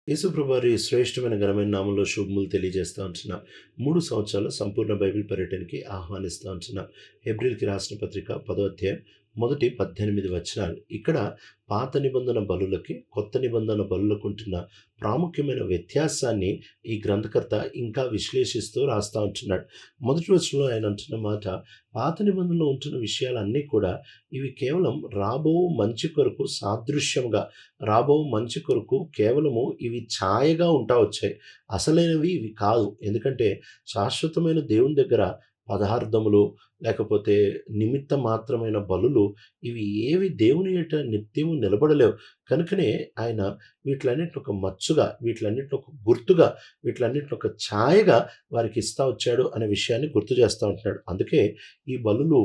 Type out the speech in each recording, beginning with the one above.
యేసుప్రభు వారి శ్రేష్టమైన ఘనమైన నామంలో శుభములు తెలియజేస్తా ఉంటున్న 3 సంవత్సరాల సంపూర్ణ బైబిల్ పర్యటనకి ఆహ్వానిస్తూ ఉంటున్న హెబ్రీల్కి రాసిన పత్రిక 10వ అధ్యాయం మొదటి 18 వచనాలు. ఇక్కడ పాత నిబంధన బలులకి కొత్త నిబంధన బలులకు ఉంటున్న ప్రాముఖ్యమైన వ్యత్యాసాన్ని ఈ గ్రంథకర్త ఇంకా విశ్లేషిస్తూ రాస్తూ ఉంటున్నాడు. మొదటి వచనంలో ఆయన అంటున్న మాట, పాత నిబంధనలో ఉంటున్న విషయాలన్నీ కూడా ఇవి కేవలం రాబో మంచి కొరకు సాదృశ్యంగా, రాబో మంచి కొరకు కేవలము ఇవి ఛాయగా ఉంటా వచ్చాయి. అసలైనవి ఇవి కాదు. ఎందుకంటే శాశ్వతమైన దేవుని దగ్గర పదార్థములు లేకపోతే నిమిత్త మాత్రమైన బలులు ఇవి ఏవి దేవుని ఎదుట నిత్యము నిలబడలేవు. కనుకనే ఆయన వీటిలన్నిటిని ఒక మచ్చుగా, వీటిలన్నిటిని ఒక గుర్తుగా, వీటిలన్నిటిని ఒక ఛాయగా వారికి ఇస్తా వచ్చాడు అనే విషయాన్ని గుర్తు చేస్తూ ఉంటున్నాడు. అందుకే ఈ బలులు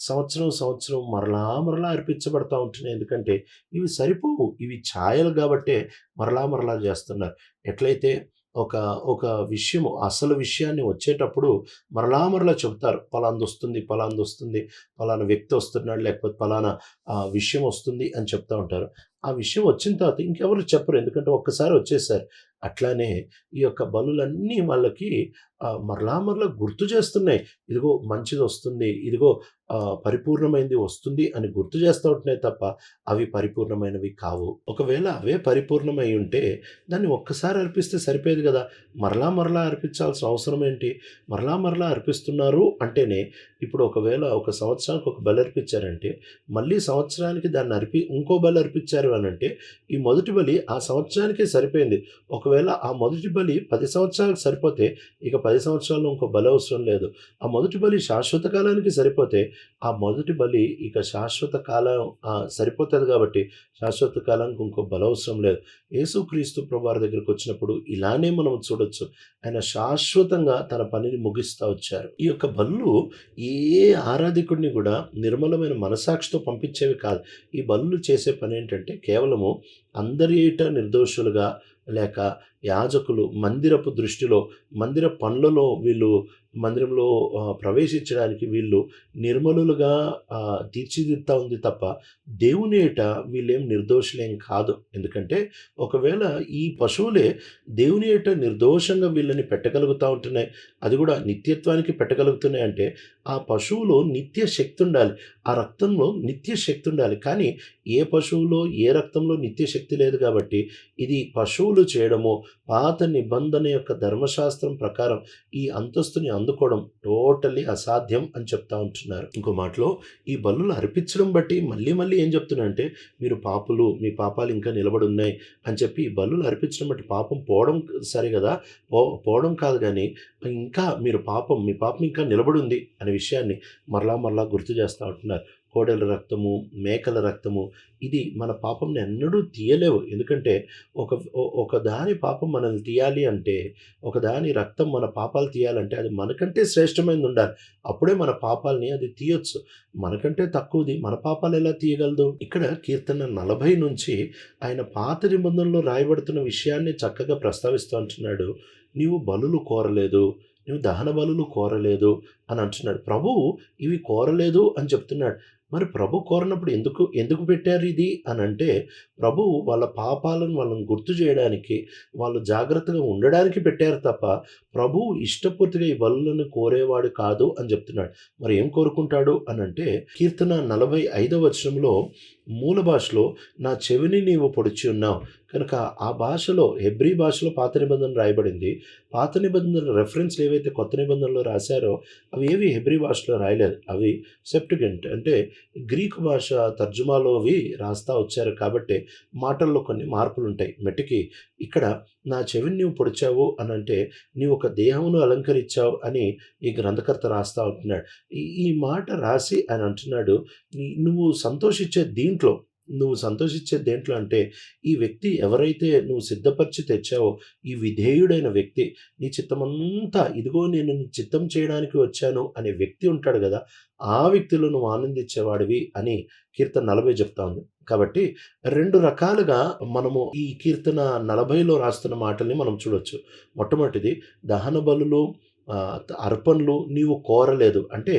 సంవత్సరం సంవత్సరం మరలా మరలా అర్పించబడతా ఉంటున్నాయి. ఎందుకంటే ఇవి సరిపోవు. ఇవి ఛాయలు కాబట్టే మరలా మరలా చేస్తున్నారు. ఎట్లయితే ఒక ఒక విషయము అసలు విషయాన్ని వచ్చేటప్పుడు మరలా మరలా చెబుతారు. పలాందొస్తుంది, పలాందొస్తుంది, పలానా వ్యక్తి వస్తున్నాడు, లేకపోతే పలానా విషయం వస్తుంది అని చెప్తా ఉంటారు. ఆ విషయం వచ్చిన తర్వాత ఇంకెవరు చెప్పరు. ఎందుకంటే ఒక్కసారి వచ్చేసారు. అట్లానే ఈ యొక్క బలులన్నీ వాళ్ళకి మరలా మరలా గుర్తు చేస్తున్నాయి. ఇదిగో మంచిది వస్తుంది, ఇదిగో పరిపూర్ణమైనది వస్తుంది అని గుర్తు చేస్తూ ఉంటున్నాయి తప్ప అవి పరిపూర్ణమైనవి కావు. ఒకవేళ అవే పరిపూర్ణమై ఉంటే దాన్ని ఒక్కసారి అర్పిస్తే సరిపోయేది కదా. మరలా మరలా అర్పించాల్సిన అవసరం ఏంటి? మరలా మరలా అర్పిస్తున్నారు అంటేనే ఇప్పుడు ఒకవేళ ఒక సంవత్సరానికి ఒక బలి అర్పించారంటే మళ్ళీ సంవత్సరానికి దాన్ని ఇంకో బలి అర్పించారు అని అంటే ఈ మొదటి బలి ఆ సంవత్సరానికే సరిపోయింది. ఒకవేళ ఆ మొదటి బలి 10 సంవత్సరాలకు సరిపోతే ఇక 10 సంవత్సరాల్లో ఇంకో బలి అవసరం లేదు. ఆ మొదటి బలి శాశ్వత కాలానికి సరిపోతే ఆ మొదటి బలి ఇక శాశ్వత కాలం సరిపోతుంది కాబట్టి శాశ్వత కాలానికి ఇంకో బలి అవసరం లేదు. యేసుక్రీస్తు ప్రభువారి దగ్గరికి వచ్చినప్పుడు ఇలానే మనం చూడొచ్చు. ఆయన శాశ్వతంగా తన పనిని ముగిస్తూ వచ్చారు. ఈ యొక్క బలులు ఏ ఆరాధికుడిని కూడా నిర్మలమైన మనసాక్షితో పంపించేవి కాదు. ఈ బలులు చేసే పని ఏంటంటే కేవలము అందరి ఏట నిర్దోషులుగా లేక యాజకులు మందిరపు దృష్టిలో మందిర పనులలో వీళ్ళు మందిరంలో ప్రవేశించడానికి వీళ్ళు నిర్మలులుగా తీర్చిదిద్దుతా ఉంది తప్ప దేవుని ఏట వీళ్ళేం నిర్దోషులేం కాదు. ఎందుకంటే ఒకవేళ ఈ పశువులే దేవుని ఏట నిర్దోషంగా వీళ్ళని పెట్టగలుగుతూ ఉంటున్నాయి, అది కూడా నిత్యత్వానికి పెట్టగలుగుతున్నాయి అంటే ఆ పశువులో నిత్య శక్తి ఉండాలి, ఆ రక్తంలో నిత్య శక్తి ఉండాలి. కానీ ఏ పశువులో ఏ రక్తంలో నిత్య శక్తి లేదు కాబట్టి ఇది పశువులు చేయడము పాత నిబంధన యొక్క ధర్మశాస్త్రం ప్రకారం ఈ అంతస్తుని అందుకోవడం టోటల్లీ అసాధ్యం అని చెప్తా ఉంటున్నారు. ఇంకో మాటలో ఈ బలులు అర్పించడం బట్టి మళ్ళీ మళ్ళీ ఏం చెప్తున్నా అంటే మీరు పాపులు, మీ పాపాలు ఇంకా నిలబడి ఉన్నాయి అని చెప్పి ఈ బలులు అర్పించడం బట్టి పాపం పోవడం సరే కదా, పోవడం కాదు, కానీ ఇంకా మీ పాపం ఇంకా నిలబడి ఉంది అనే విషయాన్ని మరలా మరలా గుర్తు చేస్తూ ఉంటున్నారు. కోడెల రక్తము, మేకల రక్తము ఇది మన పాపంని ఎన్నడూ తీయలేవు. ఎందుకంటే ఒక దాని పాపం మనల్ని తీయాలి అంటే, ఒక దాని రక్తం మన పాపాలు తీయాలంటే అది మనకంటే శ్రేష్టమైనది ఉండాలి. అప్పుడే మన పాపాలని అది తీయొచ్చు. మనకంటే తక్కువది మన పాపాలు ఎలా తీయగలదు? ఇక్కడ కీర్తన 40 నుంచి ఆయన పాత నిబంధనలో రాయబడుతున్న విషయాన్ని చక్కగా ప్రస్తావిస్తూ అంటున్నాడు. నీవు బలులు కోరలేదు, నువ్వు దహన బలులు కోరలేదు అని అంటున్నాడు. ప్రభువు ఇవి కోరలేదు అని చెప్తున్నాడు. మరి ప్రభు కోరినప్పుడు ఎందుకు పెట్టారు ఇది అని అంటే ప్రభువు వాళ్ళ పాపాలను వాళ్ళని గుర్తు చేయడానికి, వాళ్ళు జాగ్రత్తగా ఉండడానికి పెట్టారు తప్ప ప్రభువు ఇష్టపూర్తిగా ఈ బలులను కోరేవాడు కాదు అని చెప్తున్నాడు. మరి ఏం కోరుకుంటాడు అని అంటే కీర్తన 45వ వచనంలో మూల భాషలో నా చెవిని నీవు పొడిచి ఉన్నావు. కనుక ఆ భాషలో హెబ్రీ భాషలో పాత నిబంధన రాయబడింది. పాత నిబంధన రెఫరెన్స్లు ఏవైతే కొత్త నిబంధనలో రాశారో అవి ఏవి హెబ్రీ భాషలో రాయలేదు. అవి సెప్టుగెంట్ అంటే గ్రీకు భాష తర్జుమాలోవి రాస్తా వచ్చారు కాబట్టి మాటల్లో కొన్ని మార్పులు ఉంటాయి. మట్టికి ఇక్కడ నా చెవిని నీవు పొడిచావు అని అంటే నీవు ఒక దేహమును అలంకరించావు అని ఈ గ్రంథకర్త రాస్తా ఉంటున్నాడు. ఈ మాట రాసి ఆయన అంటున్నాడు, నువ్వు సంతోషించే దేంట్లో అంటే ఈ వ్యక్తి ఎవరైతే నువ్వు సిద్ధపరిచి తెచ్చావో ఈ విధేయుడైన వ్యక్తి, నీ చిత్తమంతా ఇదిగో నేను నీ చిత్తం చేయడానికి వచ్చాను అనే వ్యక్తి ఉంటాడు కదా, ఆ వ్యక్తిలో నువ్వు ఆనందించేవాడివి అని కీర్తన 40 చెప్తా ఉంది. కాబట్టి 2 రకాలుగా మనము ఈ కీర్తన 40లో రాస్తున్న మాటల్ని మనం చూడొచ్చు. మొట్టమొదటిది దహన బలులు అర్పణలు నీవు కోరలేదు. అంటే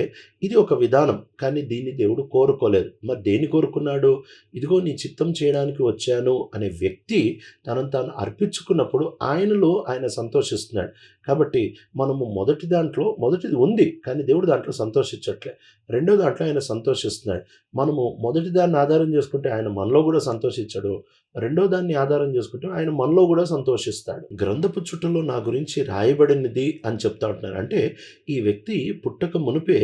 ఇది ఒక విధానం. కానీ దీన్ని దేవుడు కోరుకోలేదు. మరి దేన్ని కోరుకున్నాడు? ఇదిగో నీ చిత్తం చేయడానికి వచ్చాను అనే వ్యక్తి తనను తాను అర్పించుకున్నప్పుడు ఆయనలో ఆయన సంతోషిస్తున్నాడు. కాబట్టి మనము మొదటిది ఉంది. కానీ దేవుడు దాంట్లో సంతోషించట్లే. రెండో దాంట్లో ఆయన సంతోషిస్తున్నాడు. మనము మొదటి దాన్ని ఆధారం చేసుకుంటే ఆయన మనలో కూడా సంతోషించడు. రెండో దాన్ని ఆధారం చేసుకుంటే ఆయన మనలో కూడా సంతోషిస్తాడు. గ్రంథపు చుట్టలో నా గురించి రాయబడినది అని చెప్తా ఉంటున్నారు. అంటే ఈ వ్యక్తి పుట్టక మునుపే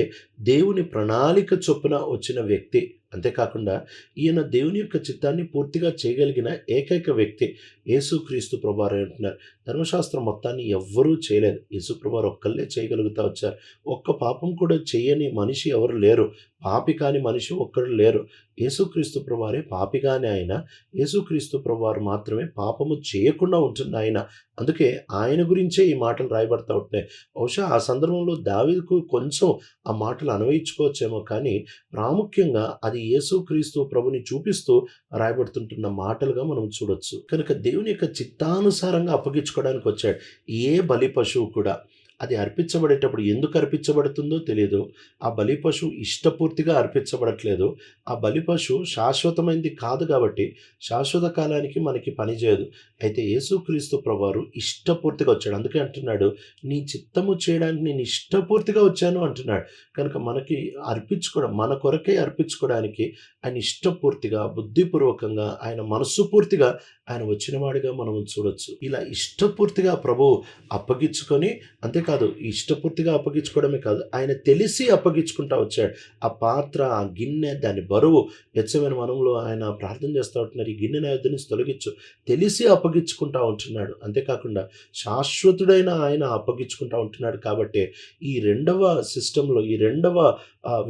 దేవుని ప్రణాళిక చొప్పున వచ్చిన వ్యక్తి. అంతేకాకుండా ఈయన దేవుని యొక్క చిత్తాన్ని పూర్తిగా చేయగలిగిన ఏకైక వ్యక్తి యేసుక్రీస్తు ప్రభువారు అంటున్నారు. ధర్మశాస్త్రం మొత్తాన్ని ఎవ్వరూ చేయలేదు. యేసు ప్రభువారు ఒక్కళ్ళే చేయగలుగుతా వచ్చారు. ఒక్క పాపం కూడా చేయని మనిషి ఎవరు లేరు. పాపి కాని మనిషి ఒక్కడు లేరు. యేసుక్రీస్తు ప్రభువారే పాపిగానే ఆయన. యేసుక్రీస్తు ప్రభువారు మాత్రమే పాపము చేయకుండా ఉంటున్న ఆయన. అందుకే ఆయన గురించే ఈ మాటలు రాయబడతా ఉంటున్నాయి. బహుశా ఆ సందర్భంలో దావీదుకు కొంచెం ఆ మాటలు అన్వయించుకోవచ్చేమో, కానీ ప్రాముఖ్యంగా అది యేసుక్రీస్తు ప్రభుని చూపిస్తూ రాయబడుతుంటున్న మాటలుగా మనం చూడొచ్చు. కనుక దేవుని యొక్క చిత్తానుసారంగా అప్పగించుకోవడానికి వచ్చాడు. ఏ బలి పశువు కూడా అది అర్పించబడేటప్పుడు ఎందుకు అర్పించబడుతుందో తెలియదు. ఆ బలి పశువు ఇష్టపూర్తిగా అర్పించబడట్లేదు. ఆ బలి పశువు శాశ్వతమైనది కాదు కాబట్టి శాశ్వత కాలానికి మనకి పనిచేయదు. అయితే యేసుక్రీస్తు ప్రభువారు ఇష్టపూర్తిగా వచ్చాడు. అందుకే అంటున్నాడు, నీ చిత్తము చేయడానికి నేను ఇష్టపూర్తిగా వచ్చాను అంటున్నాడు. కనుక మనకి అర్పించుకోవడం, మన కొరకే అర్పించుకోవడానికి ఆయన ఇష్టపూర్తిగా, బుద్ధిపూర్వకంగా, ఆయన మనస్సు పూర్తిగా ఆయన వచ్చినవాడిగా మనం చూడొచ్చు. ఇలా ఇష్టపూర్తిగా ప్రభువు అప్పగించుకొని, అంతేకాదు ఇష్టపూర్తిగా అప్పగించుకోవడమే కాదు, ఆయన తెలిసి అప్పగించుకుంటా వచ్చాడు. ఆ పాత్ర, ఆ గిన్నె, దాని బరువు గెత్సేమనే వనంలో ఆయన ప్రార్థన చేస్తూ ఉంటున్నారు, ఈ గిన్నె నా యొద్ద నుంచి తొలగించు. తెలిసి అప్పగించుకుంటా ఉంటున్నాడు. అంతేకాకుండా శాశ్వతుడైన ఆయన అప్పగించుకుంటా ఉంటున్నాడు. కాబట్టి ఈ రెండవ సిస్టంలో, ఈ రెండవ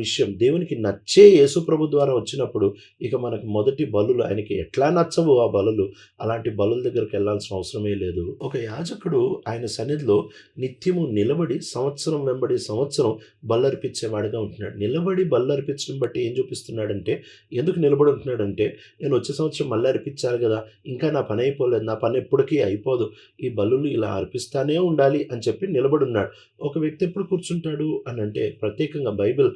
విషయం దేవునికి నచ్చే యేసు ప్రభు ద్వారా వచ్చినప్పుడు ఇక మనకు మొదటి బలులు ఆయనకి ఎట్లా నచ్చవు ఆ బలులు, అలాంటి బలుల దగ్గరికి వెళ్ళాల్సిన అవసరమే లేదు. ఒక యాజకుడు ఆయన సన్నిధిలో నిత్యము నిలబడి సంవత్సరం వెంబడి సంవత్సరం బల్లర్పించేవాడిగా ఉంటున్నాడు. నిలబడి బల్లర్పించడం బట్టి ఏం చూపిస్తున్నాడంటే, ఎందుకు నిలబడి ఉంటున్నాడంటే, నేను వచ్చే సంవత్సరం మళ్ళీ అర్పించాలి కదా, ఇంకా నా పని అయిపోలేదు, నా పని ఎప్పటికీ అయిపోదు, ఈ బలులు ఇలా అర్పిస్తానే ఉండాలి అని చెప్పి నిలబడి ఉన్నాడు. ఒక వ్యక్తి ఎప్పుడు కూర్చుంటాడు అని అంటే, ప్రత్యేకంగా బైబిల్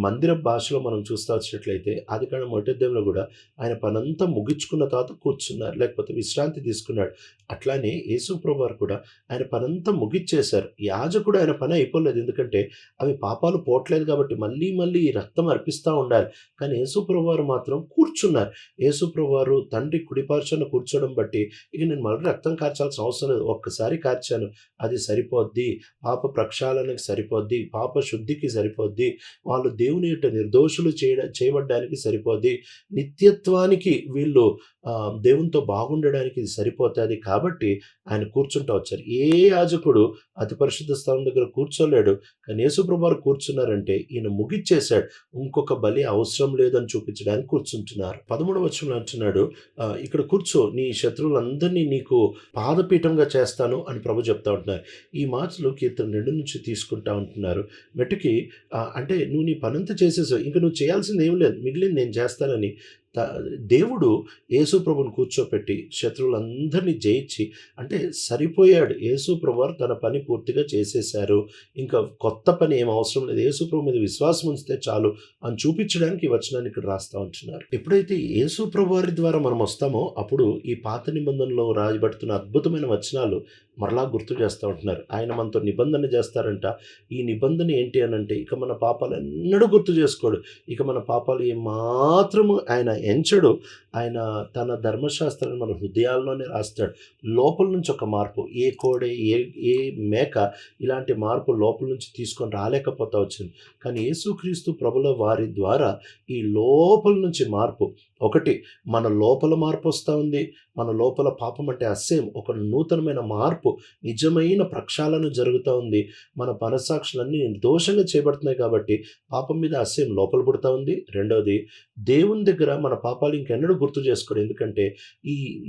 మందిర భాషలో మనం చూస్తూ వచ్చినట్లయితే ఆదికాండం 1వ అధ్యాయంలో కూడా ఆయన పనంతా ముగించుకున్న తర్వాత కూర్చున్నారు, లేకపోతే విశ్రాంతి తీసుకున్నాడు. అట్లానే యేసు ప్రభువారు కూడా ఆయన పనంతా ముగిచ్చేశారు. యాజకుడు ఆయన పని అయిపోలేదు, ఎందుకంటే అవి పాపాలు పోవట్లేదు కాబట్టి మళ్ళీ మళ్ళీ రక్తం అర్పిస్తూ ఉండాలి. కానీ యేసు ప్రభువారు మాత్రం కూర్చున్నారు. యేసు ప్రభువారు తండ్రి కుడిపార్శ్వన కూర్చోవడం బట్టి ఇక నేను మళ్ళీ రక్తం కార్చాల్సిన అవసరం లేదు, ఒక్కసారి కార్చాను అది సరిపోద్ది, పాప ప్రక్షాళనకి సరిపోద్ది, పాప శుద్ధికి సరిపోద్ది, వాళ్ళు దేవుని యొక్క నిర్దోషులు చేయబడ్డానికి సరిపోద్ది, నిత్యత్వానికి వీళ్ళు దేవునితో బాగుండడానికి ఇది సరిపోతుంది. కాబట్టి ఆయన కూర్చుంటూ వచ్చారు. ఏ యాజకుడు అతి పరిశుద్ధ స్థలం దగ్గర కూర్చోలేడు. కానీ యేసుప్రభు వారు కూర్చున్నారంటే ఈయన ముగిచ్చేశాడు, ఇంకొక బలి అవసరం లేదని చూపించడానికి కూర్చుంటున్నారు. 13వ వచనంలో అంటున్నాడు, ఇక్కడ కూర్చో, నీ శత్రువులందరినీ నీకు పాదపీఠంగా చేస్తాను అని ప్రభు చెప్తా ఉంటున్నారు. ఈ మాటలు కీర్తన 2 నుంచి తీసుకుంటా ఉంటున్నారు. మెట్టుకి అంటే నువ్వు నీ పనంతా చేసేసావు, ఇంకా నువ్వు చేయాల్సింది ఏం లేదు, మిగిలింది నేను చేస్తానని దేవుడు యేసు ప్రభుని కూర్చోపెట్టి శత్రువులందరినీ జయించి, అంటే సరిపోయాడు. యేసు ప్రభువారు తన పని పూర్తిగా చేసేశారు, ఇంకా కొత్త పని ఏం అవసరం లేదు, యేసు ప్రభు మీద విశ్వాసం ఉంచితే చాలు అని చూపించడానికి ఈ వచనాన్ని ఇక్కడ రాస్తా ఉంటున్నారు. ఎప్పుడైతే యేసు ప్రభువారి ద్వారా మనం వస్తామో అప్పుడు ఈ పాత నిబంధనలో రాయబడుతున్న అద్భుతమైన వచనాలు మరలా గుర్తు చేస్తూ ఉంటున్నారు. ఆయన మనతో నిబంధన చేస్తారంట. ఈ నిబంధన ఏంటి అని అంటే, ఇక మన పాపాలు ఎన్నడూ గుర్తు చేసుకోడు, ఇక మన పాపాలు ఏమాత్రము ఆయన ఎంచడు. ఆయన తన ధర్మశాస్త్రాన్ని మన హృదయాల్లోనే రాస్తాడు. లోపల నుంచి ఒక మార్పు, ఏ కోడే ఏ మేక ఇలాంటి మార్పు లోపల నుంచి తీసుకొని రాలేకపోతా వచ్చింది. కానీ యేసుక్రీస్తు ప్రభుల వారి ద్వారా ఈ లోపల నుంచి మార్పు, ఒకటి మన లోపల మార్పు వస్తూ ఉంది. మన లోపల పాపం అంటే అసహ్యం, ఒక నూతనమైన మార్పు, నిజమైన ప్రక్షాళన జరుగుతూ ఉంది. మన మనస్సాక్షులన్నీ నిర్దోషంగా చేయబడుతున్నాయి కాబట్టి పాపం మీద అసహ్యం లోపల పుడతా ఉంది. రెండవది, దేవుని దగ్గర మన పాపాలు ఇంకెన్నడూ గుర్తు చేసుకోడు, ఎందుకంటే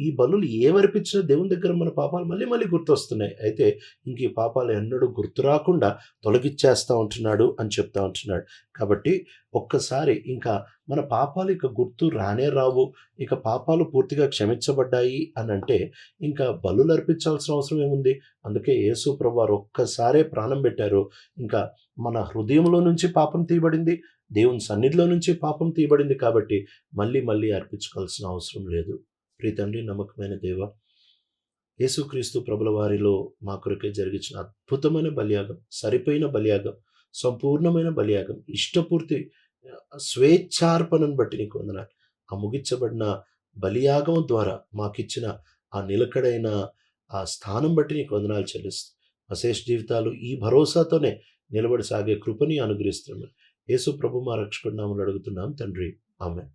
ఈ బలులు ఏమర్పించినా దేవుని దగ్గర మన పాపాలు మళ్ళీ మళ్ళీ గుర్తొస్తున్నాయి. అయితే ఇంక ఈ పాపాలు ఎన్నడూ గుర్తు రాకుండా తొలగిచ్చేస్తూ ఉంటున్నాడు అని చెప్తా ఉంటున్నాడు. కాబట్టి ఒక్కసారి ఇంకా మన పాపాలు ఇక గుర్తు రానే రావు. ఇక పాపాలు పూర్తిగా క్షమించబడ్డాయి అనంటే ఇంకా బలులు అర్పించాల్సిన అవసరం ఏముంది? అందుకే యేసు ప్రభువారు ఒక్కసారే ప్రాణం పెట్టారు. ఇంకా మన హృదయంలో నుంచి పాపం తీయబడింది. దేవుని సన్నిధిలో నుంచి పాపం తీయబడింది కాబట్టి మళ్ళీ మళ్ళీ అర్పించుకోవాల్సిన అవసరం లేదు. ప్రియ తండ్రి, నమ్మకమైన దేవా, యేసుక్రీస్తు ప్రభుల వారిలో మా కొరకే జరిగించిన అద్భుతమైన బలియాగం, సరిపోయిన బలియాగం, సంపూర్ణమైన బలియాగం, ఇష్టపూర్తి స్వేచ్ఛార్పణను బట్టి నీకు వందనాలు. ఆ ముగించబడిన బలియాగం ద్వారా మాకిచ్చిన ఆ నిలకడైన ఆ స్థానం బట్టి నీకు వందనాలు చెల్లిస్తూ అశేష జీవితాలు ఈ భరోసాతోనే నిలబడి సాగే కృపని అనుగ్రహిస్తున్నాం. యేసు ప్రభు మా రక్షకుడి నామములో అడుగుతున్నాం తండ్రి. ఆమేన్.